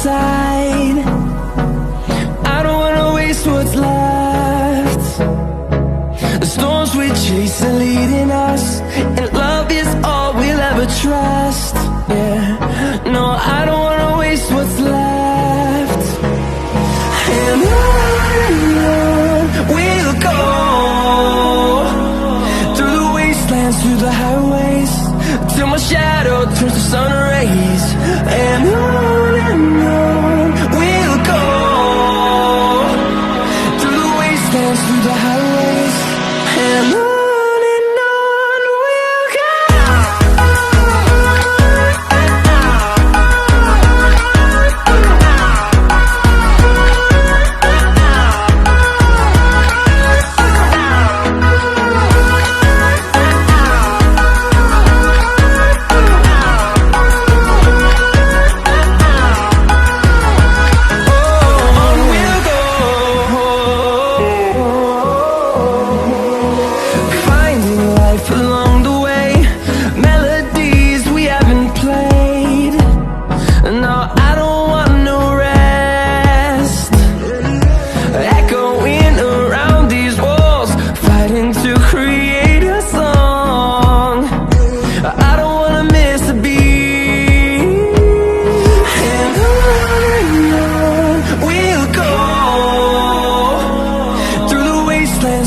inside. I don't wanna waste what's left. The storms we chase are leading us, and love is all we'll ever trust. Yeah, no, I don't wanna waste what's left. And on we'll go, through the wastelands, through the highways, till my shadow turns to sun rays. And on we'll go, through the wastelands, through the highways, and on we'll go.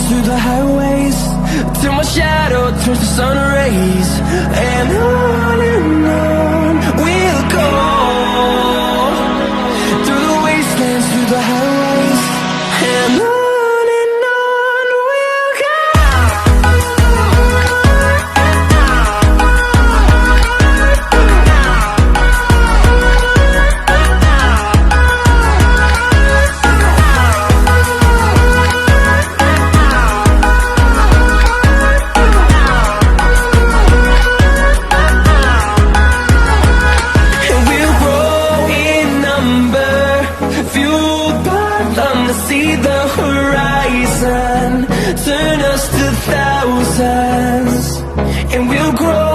Through the highways, till my shadow turns to sun rays. And on we'll go, through the wastelands, through the highways, and on we'll go. See the horizon turn us to thousands, and we'll grow